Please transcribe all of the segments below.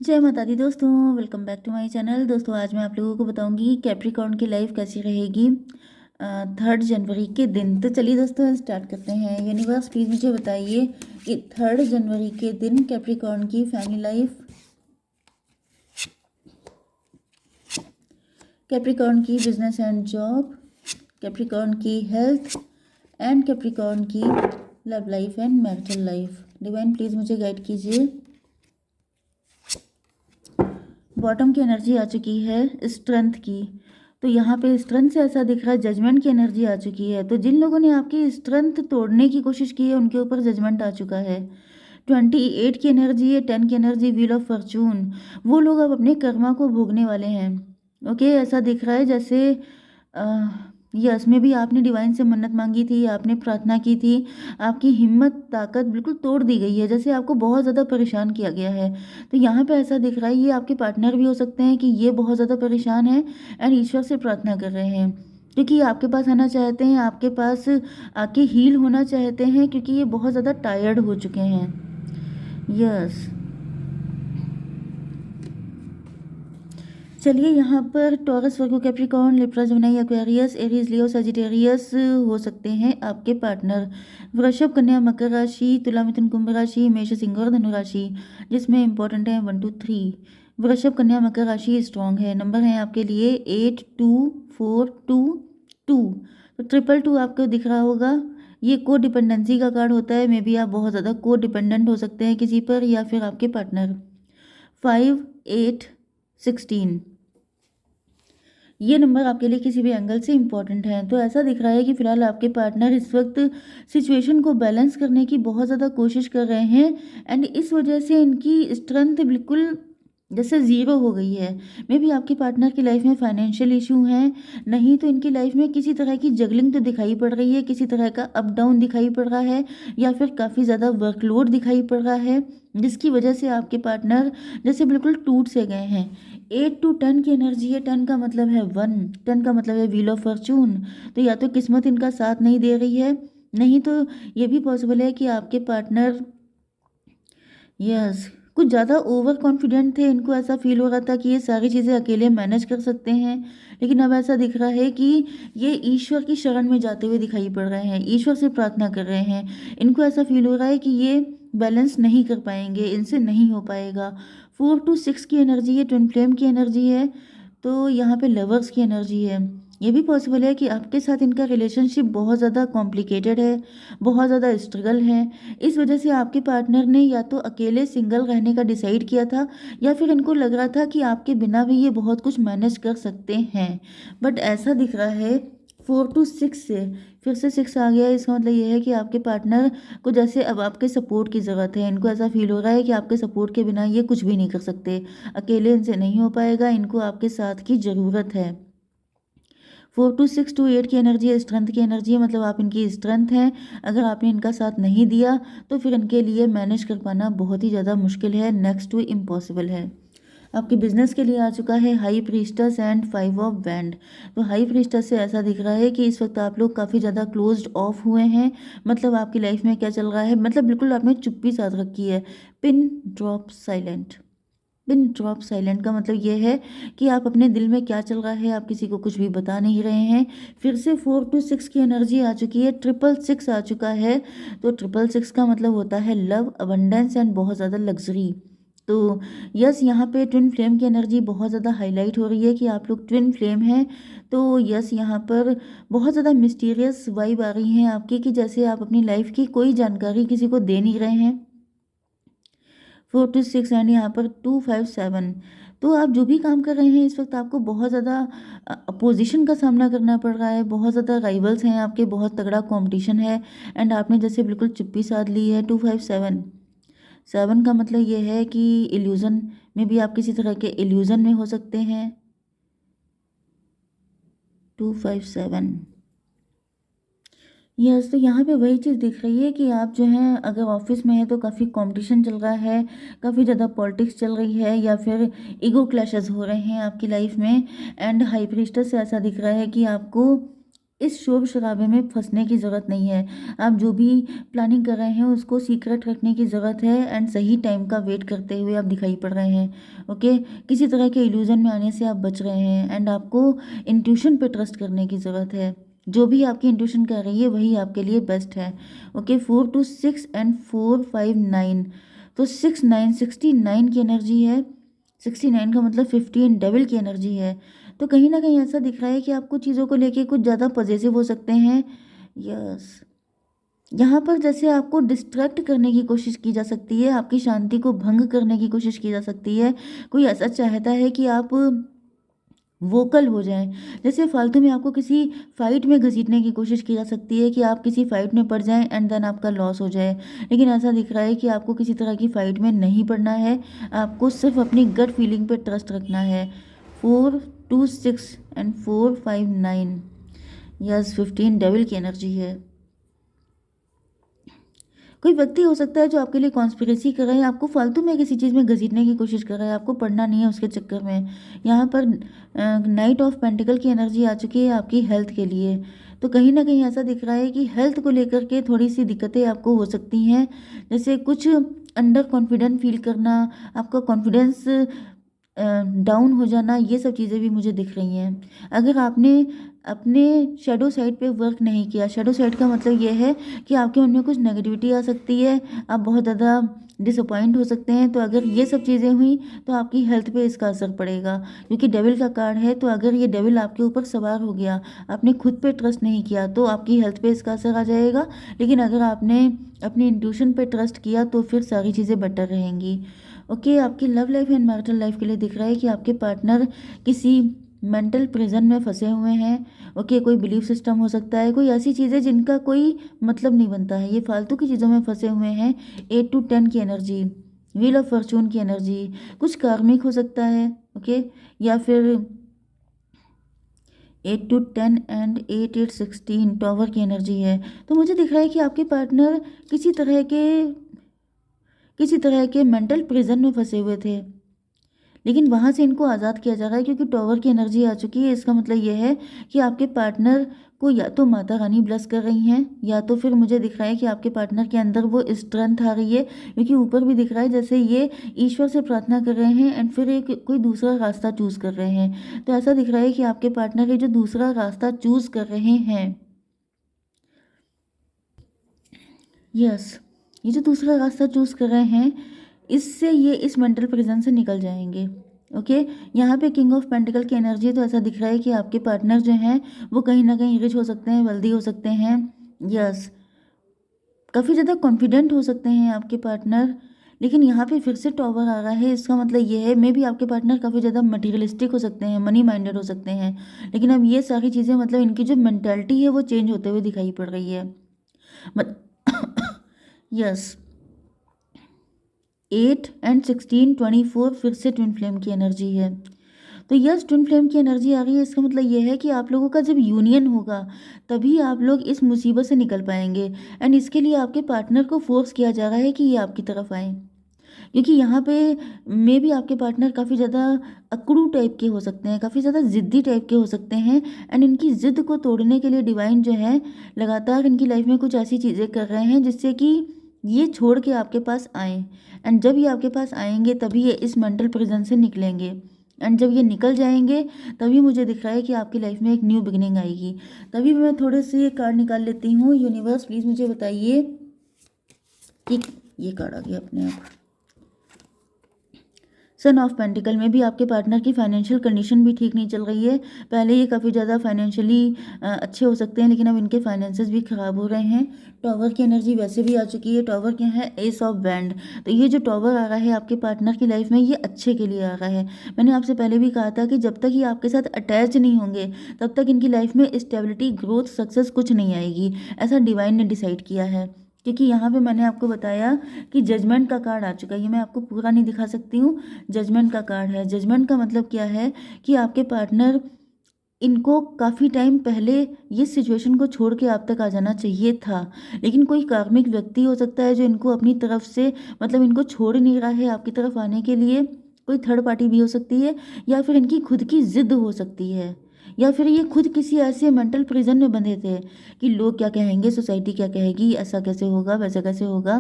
जय माता दी दोस्तों, welcome back to my channel. दोस्तों आज मैं आप लोगों को बताऊंगी कि कैप्रिकॉर्न की लाइफ कैसी रहेगी 3 जनवरी के दिन। तो चलिए दोस्तों स्टार्ट करते हैं। यूनिवर्स प्लीज़ मुझे बताइए कि 3 जनवरी के दिन कैप्रिकॉर्न की फैमिली लाइफ, कैप्रिकॉर्न की बिजनेस एंड जॉब, कैप्रिकॉर्न की हेल्थ एंड कैप्रिकॉर्न की love life and marital life. Divine please मुझे गाइड कीजिए। बॉटम की एनर्जी आ चुकी है स्ट्रेंथ की, तो यहाँ पे स्ट्रेंथ से ऐसा दिख रहा है जजमेंट की एनर्जी आ चुकी है। तो जिन लोगों ने आपकी स्ट्रेंथ तोड़ने की कोशिश की है उनके ऊपर जजमेंट आ चुका है। 28 की एनर्जी है, 10 की एनर्जी, व्हील ऑफ फॉर्चून। वो लोग अब अपने कर्मा को भोगने वाले हैं। ओके, ऐसा दिख रहा है जैसे यस में भी आपने डिवाइन से मन्नत मांगी थी, आपने प्रार्थना की थी, आपकी हिम्मत ताकत बिल्कुल तोड़ दी गई है, जैसे आपको बहुत ज़्यादा परेशान किया गया है। तो यहाँ पे ऐसा दिख रहा है ये आपके पार्टनर भी हो सकते हैं कि ये बहुत ज़्यादा परेशान है एंड ईश्वर से प्रार्थना कर रहे हैं, क्योंकि ये आपके पास आना चाहते हैं, आपके पास आके हील होना चाहते हैं, क्योंकि ये बहुत ज़्यादा टायर्ड हो चुके हैं। यस, चलिए यहाँ पर Taurus, Virgo, Capricorn, Libra, Gemini, Aquarius, Aries, Leo, Sagittarius हो सकते हैं आपके पार्टनर। वृषभ, कन्या, मकर राशि, तुला, मिथुन, कुंभ राशि, मेष, सिंह और धनु राशि, जिसमें इंपॉर्टेंट है 1 2 3। वृषभ, कन्या, मकर राशि स्ट्रॉन्ग है। नंबर है आपके लिए 8 2 4 2 2। तो 222 आपको दिख रहा होगा। ये को डिपेंडेंसी का कार्ड होता है। मे बी आप बहुत ज़्यादा को डिपेंडेंट हो सकते हैं किसी पर या फिर आपके पार्टनर। 5 8 16, ये नंबर आपके लिए किसी भी एंगल से इम्पॉर्टेंट है। तो ऐसा दिख रहा है कि फिलहाल आपके पार्टनर इस वक्त सिचुएशन को बैलेंस करने की बहुत ज़्यादा कोशिश कर रहे हैं एंड इस वजह से इनकी स्ट्रेंथ बिल्कुल जैसे ज़ीरो हो गई है। मे बी आपके पार्टनर की लाइफ में फाइनेंशियल इशू हैं, नहीं तो इनकी लाइफ में किसी तरह की जगलिंग तो दिखाई पड़ रही है, किसी तरह का अप डाउन दिखाई पड़ रहा है या फिर काफ़ी ज़्यादा वर्कलोड दिखाई पड़ रहा है, जिसकी वजह से आपके पार्टनर जैसे बिल्कुल टूट से गए हैं। 8 टू 10 की एनर्जी है। 10 का मतलब है 1, 10 का मतलब है व्हील ऑफ फॉर्चून। तो या तो किस्मत इनका साथ नहीं दे रही है, नहीं तो ये भी पॉसिबल है कि आपके पार्टनर यस कुछ ज़्यादा ओवर कॉन्फिडेंट थे। इनको ऐसा फील हो रहा था कि ये सारी चीज़ें अकेले मैनेज कर सकते हैं, लेकिन अब ऐसा दिख रहा है कि ये ईश्वर की शरण में जाते हुए दिखाई पड़ रहे हैं, ईश्वर से प्रार्थना कर रहे हैं। इनको ऐसा फील हो रहा है कि ये बैलेंस नहीं कर पाएंगे, इनसे नहीं हो पाएगा। 4 टू 6 की एनर्जी है, ट्विन फ्लेम की एनर्जी है। तो यहाँ पे लवर्स की एनर्जी है। ये भी पॉसिबल है कि आपके साथ इनका रिलेशनशिप बहुत ज़्यादा कॉम्प्लिकेटेड है, बहुत ज़्यादा स्ट्रगल है। इस वजह से आपके पार्टनर ने या तो अकेले सिंगल रहने का डिसाइड किया था या फिर इनको लग रहा था कि आपके बिना भी ये बहुत कुछ मैनेज कर सकते हैं। बट ऐसा दिख रहा है 4 टू 6 से फिर से 6 आ गया। इसका मतलब ये है कि आपके पार्टनर को जैसे अब आपके सपोर्ट की ज़रूरत है। इनको ऐसा फील हो रहा है कि आपके सपोर्ट के बिना ये कुछ भी नहीं कर सकते, अकेले इनसे नहीं हो पाएगा, इनको आपके साथ की ज़रूरत है। 4 टू 6 टू 8 की एनर्जी है, स्ट्रेंथ की एनर्जी है, मतलब आप इनकी स्ट्रेंथ हैं। अगर आपने इनका साथ नहीं दिया तो फिर इनके लिए मैनेज कर पाना बहुत ही ज़्यादा मुश्किल है, नेक्स्ट टू इम्पॉसिबल है। आपके बिजनेस के लिए आ चुका है हाई प्रीस्टस एंड 5 ऑफ बैंड। तो हाई प्रीस्टस से ऐसा दिख रहा है कि इस वक्त आप लोग काफ़ी ज़्यादा क्लोज्ड ऑफ हुए हैं। मतलब आपकी लाइफ में क्या चल रहा है, मतलब बिल्कुल आपने चुप्पी साध रखी है। Pin drop silent. Pin drop silent का मतलब ये है कि आप अपने दिल में क्या चल रहा है आप किसी को कुछ भी बता नहीं रहे हैं। फिर से 4 टू 6 की एनर्जी आ चुकी है, 666 आ चुका है। तो 666 का मतलब होता है लव, अबंडेंस एंड बहुत ज़्यादा लग्जरी। तो यस, यहाँ पे ट्विन फ्लेम की एनर्जी बहुत ज़्यादा हाईलाइट हो रही है कि आप लोग ट्विन फ्लेम हैं। तो यस, यहाँ पर बहुत ज़्यादा मिस्टीरियस वाइब आ रही हैं आपकी कि जैसे आप अपनी लाइफ की कोई जानकारी किसी को दे नहीं रहे हैं। 4 टू 6 एंड यहाँ पर 257। तो आप जो भी काम कर रहे हैं इस वक्त आपको बहुत ज़्यादा अपोजिशन का सामना करना पड़ रहा है, बहुत ज़्यादा राइवल्स हैं आपके, बहुत तगड़ा कंपटीशन है एंड आपने जैसे बिल्कुल चुप्पी साध ली है। 257, 7 का मतलब ये है कि इल्यूज़न में भी आप किसी तरह के इल्यूज़न में हो सकते हैं। 257 यस, तो यहाँ पे वही चीज़ दिख रही है कि आप जो हैं अगर ऑफिस में है तो काफ़ी कंपटीशन चल रहा है, काफ़ी ज़्यादा पॉलिटिक्स चल रही है या फिर ईगो क्लैशेस हो रहे हैं आपकी लाइफ में। एंड हाई प्रीस्टेस से ऐसा दिख रहा है कि आपको इस शोर शराबे में फंसने की ज़रूरत नहीं है। आप जो भी प्लानिंग कर रहे हैं उसको सीक्रेट रखने की ज़रूरत है एंड सही टाइम का वेट करते हुए आप दिखाई पड़ रहे हैं। ओके, किसी तरह के इल्यूज़न में आने से आप बच रहे हैं एंड आपको इंट्यूशन पे ट्रस्ट करने की ज़रूरत है। जो भी आपकी इंट्यूशन कह रही है वही आपके लिए बेस्ट है। ओके, 4 to 6 एंड 4 5 9, तो 6 9 69 की एनर्जी है। 69 का मतलब 15 डेविल की एनर्जी है। तो कहीं न कहीं ऐसा दिख रहा है कि आप कुछ चीज़ों को लेके कुछ ज़्यादा पॉसेसिव हो सकते हैं। यस, यहाँ पर जैसे आपको डिस्ट्रैक्ट करने की कोशिश की जा सकती है, आपकी शांति को भंग करने की कोशिश की जा सकती है। कोई ऐसा चाहता है कि आप वोकल हो जाएँ। जैसे फालतू में आपको किसी फ़ाइट में घसीटने की कोशिश की जा सकती है कि आप किसी फ़ाइट में पड़ जाएँ एंड देन आपका लॉस हो जाए। लेकिन ऐसा दिख रहा है कि आपको किसी तरह की फ़ाइट में नहीं पड़ना है, आपको सिर्फ़ अपनी गट फीलिंग पे ट्रस्ट रखना है। 4 2 6 एंड 4 5 9, यस 15 डेविल की एनर्जी है। कोई व्यक्ति हो सकता है जो आपके लिए कॉन्स्पिरेसी कर रहा है, आपको फालतू में किसी चीज़ में घसीटने की कोशिश कर रहा है, आपको पढ़ना नहीं है उसके चक्कर में। यहाँ पर नाइट ऑफ पेंटिकल की एनर्जी आ चुकी है आपकी हेल्थ के लिए। तो कहीं न कहीं ऐसा दिख रहा है कि हेल्थ को लेकर के थोड़ी-सी दिक्कतें आपको हो सकती हैं। जैसे कुछ अंडर कॉन्फिडेंट फ़ील करना, आपका कॉन्फिडेंस डाउन हो जाना, ये सब चीज़ें भी मुझे दिख रही हैं। अगर आपने अपने शैडो साइड पे वर्क नहीं किया, शैडो साइड का मतलब ये है कि आपके मन में कुछ नेगेटिविटी आ सकती है, आप बहुत ज़्यादा डिसअपॉइंट हो सकते हैं। तो अगर ये सब चीज़ें हुई तो आपकी हेल्थ पे इसका असर पड़ेगा, क्योंकि डेविल का कार्ड है। तो अगर ये डेविल आपके ऊपर सवार हो गया, आपने खुद पे ट्रस्ट नहीं किया, तो आपकी हेल्थ पे इसका असर आ जाएगा। लेकिन अगर आपने अपनी इंट्यूशन पे ट्रस्ट किया तो फिर सारी चीज़ें बेटर रहेंगी। ओके, आपकी love life and marital life के लिए दिख रहा है कि आपके पार्टनर किसी मेंटल प्रिजन में फंसे हुए हैं। ओके, कोई बिलीफ सिस्टम हो सकता है, कोई ऐसी चीज़ें जिनका कोई मतलब नहीं बनता है, ये फालतू की चीज़ों में फंसे हुए हैं। 8 to 10 की एनर्जी, व्हील ऑफ फॉर्चून की एनर्जी, कुछ कार्मिक हो सकता है। ओके, या फिर 8 to 10 एंड 8 8 16 टॉवर की एनर्जी है। तो मुझे दिख रहा है कि आपके पार्टनर किसी तरह के मेंटल प्रिजन में फंसे हुए थे, लेकिन वहाँ से इनको आज़ाद किया जा रहा है क्योंकि टॉवर की एनर्जी आ चुकी है। इसका मतलब ये है कि आपके पार्टनर को या तो माता रानी ब्लेस कर रही हैं, या तो फिर मुझे दिख रहा है कि आपके पार्टनर के अंदर वो स्ट्रेंथ आ रही है, क्योंकि ऊपर भी दिख रहा है जैसे ये ईश्वर से प्रार्थना कर रहे हैं एंड फिर एक कोई दूसरा रास्ता चूज़ कर रहे हैं। तो ऐसा दिख रहा है कि आपके पार्टनर ये जो दूसरा रास्ता चूज़ कर रहे हैं, यस, ये जो दूसरा रास्ता चूज़ कर रहे हैं, इससे ये इस मेंटल प्रिजन से निकल जाएंगे। ओके, यहाँ पे किंग ऑफ पेंटिकल की एनर्जी है। तो ऐसा दिख रहा है कि आपके पार्टनर जो हैं वो कहीं ना कहीं रिच हो सकते हैं, वेल्दी हो सकते हैं। यस, काफ़ी ज़्यादा कॉन्फिडेंट हो सकते हैं आपके पार्टनर। लेकिन यहाँ पे फिर से टॉवर आ रहा है, इसका मतलब ये है मे बी आपके पार्टनर काफ़ी ज़्यादा मटीरियलिस्टिक हो सकते हैं, मनी माइंडेड हो सकते हैं। लेकिन अब ये सारी चीज़ें मतलब इनकी जो मेंटालिटी है वो चेंज होते हुए दिखाई पड़ रही है। यस, 8 एंड 16 24 फिर से ट्विन फ्लेम की एनर्जी है। तो यस, ट्विन फ्लेम की एनर्जी आ रही है। इसका मतलब ये है कि आप लोगों का जब यूनियन होगा तभी आप लोग इस मुसीबत से निकल पाएंगे। एंड इसके लिए आपके पार्टनर को फोर्स किया जा रहा है कि ये आपकी तरफ आए, क्योंकि यहाँ पे मे भी आपके पार्टनर काफ़ी ज़्यादा अकड़ू टाइप के हो सकते हैं, काफ़ी ज़्यादा ज़िद्दी टाइप के हो सकते हैं। एंड इनकी ज़िद को तोड़ने के लिए डिवाइन जो है लगातार इनकी लाइफ में कुछ ऐसी चीज़ें कर रहे हैं जिससे कि ये छोड़ के आपके पास आएँ। एंड जब ये आपके पास आएंगे तभी ये इस मेंटल प्रिजन से निकलेंगे। एंड जब ये निकल जाएंगे तभी मुझे दिख रहा है कि आपकी लाइफ में एक न्यू बिगिनिंग आएगी। तभी मैं थोड़े से ये कार्ड निकाल लेती हूँ। यूनिवर्स प्लीज़ मुझे बताइए कि ये कार्ड आ गया अपने आप। सन ऑफ पेंटिकल में भी आपके पार्टनर की फाइनेंशियल कंडीशन भी ठीक नहीं चल रही है। पहले ये काफ़ी ज़्यादा फाइनेंशियली अच्छे हो सकते हैं, लेकिन अब इनके फाइनेंसेस भी ख़राब हो रहे हैं। टॉवर की एनर्जी वैसे भी आ चुकी है। टॉवर क्या है? S of band. तो ये जो टॉवर आ रहा है आपके पार्टनर की लाइफ में, ये अच्छे के लिए आ रहा है। मैंने आपसे पहले भी कहा था कि जब तक ये आपके साथ अटैच नहीं होंगे तब तक इनकी लाइफ में स्टेबिलिटी, ग्रोथ, सक्सेस कुछ नहीं आएगी, ऐसा डिवाइन ने डिसाइड किया है। क्योंकि यहाँ पे मैंने आपको बताया कि जजमेंट का कार्ड आ चुका है। ये मैं आपको पूरा नहीं दिखा सकती हूँ। जजमेंट का कार्ड है। जजमेंट का मतलब क्या है कि आपके पार्टनर, इनको काफ़ी टाइम पहले ये सिचुएशन को छोड़ के आप तक आ जाना चाहिए था, लेकिन कोई कार्मिक व्यक्ति हो सकता है जो इनको अपनी तरफ से मतलब इनको छोड़ नहीं रहा है आपकी तरफ आने के लिए। कोई थर्ड पार्टी भी हो सकती है, या फिर इनकी खुद की ज़िद हो सकती है। या फिर ये खुद किसी ऐसे मेंटल प्रिजन में बंधे थे कि लोग क्या कहेंगे, सोसाइटी क्या कहेगी, ऐसा कैसे होगा, वैसा कैसे होगा।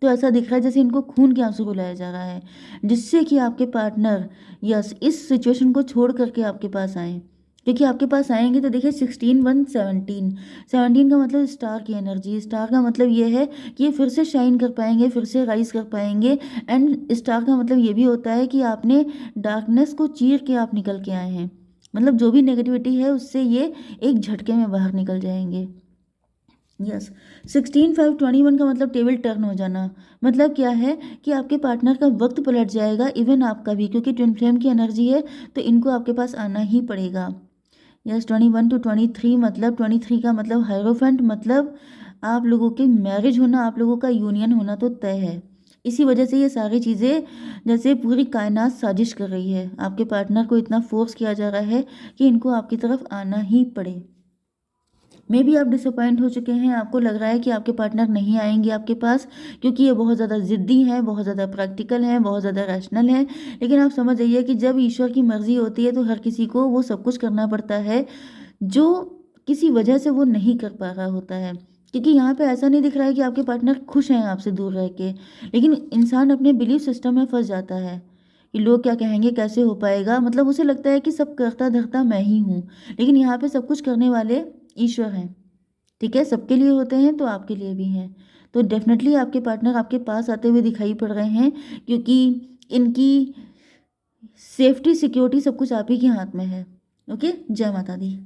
तो ऐसा दिख रहा है जैसे इनको खून के आंसू रुलाया जा रहा है, जिससे कि आपके पार्टनर यस इस सिचुएशन को छोड़ करके आपके पास आए। क्योंकि आपके पास आएंगे तो देखिए 16 1 17, 17 का मतलब स्टार की एनर्जी, स्टार का मतलब ये है कि ये फिर से शाइन कर पाएंगे, फिर से राइज कर पाएंगे। एंड स्टार का मतलब ये भी होता है कि आपने डार्कनेस को चीर के आप निकल के आए हैं, मतलब जो भी नेगेटिविटी है उससे ये एक झटके में बाहर निकल जाएंगे। यस 16 5 21 का मतलब टेबल टर्न हो जाना, मतलब क्या है कि आपके पार्टनर का वक्त पलट जाएगा, इवन आपका भी, क्योंकि ट्विन फ्लेम की एनर्जी है तो इनको आपके पास आना ही पड़ेगा। यस 21 to 23 मतलब 23 का मतलब हायरोफेंट, मतलब आप लोगों के मैरिज होना, आप लोगों का यूनियन होना तो तय है। इसी वजह से ये सारी चीज़ें जैसे पूरी कायनात साजिश कर रही है, आपके पार्टनर को इतना फोर्स किया जा रहा है कि इनको आपकी तरफ आना ही पड़े। मे भी आप डिसअपॉइंट हो चुके हैं, आपको लग रहा है कि आपके पार्टनर नहीं आएंगे आपके पास क्योंकि ये बहुत ज़्यादा ज़िद्दी हैं, बहुत ज़्यादा प्रैक्टिकल हैं, बहुत ज़्यादा रैशनल हैं। लेकिन आप समझ जाइए कि जब ईश्वर की मर्ज़ी होती है तो हर किसी को वो सब कुछ करना पड़ता है जो किसी वजह से वो नहीं कर पा रहा होता है। क्योंकि यहाँ पे ऐसा नहीं दिख रहा है कि आपके पार्टनर खुश हैं आपसे दूर रह के, लेकिन इंसान अपने बिलीफ सिस्टम में फंस जाता है कि लोग क्या कहेंगे, कैसे हो पाएगा, मतलब उसे लगता है कि सब करता धरता मैं ही हूँ। लेकिन यहाँ पे सब कुछ करने वाले ईश्वर हैं, ठीक है, सबके लिए होते हैं तो आपके लिए भी हैं। तो डेफिनेटली आपके पार्टनर आपके पास आते हुए दिखाई पड़ रहे हैं, क्योंकि इनकी सेफ्टी सिक्योरिटी सब कुछ आप ही के हाथ में है। ओके, जय माता दी।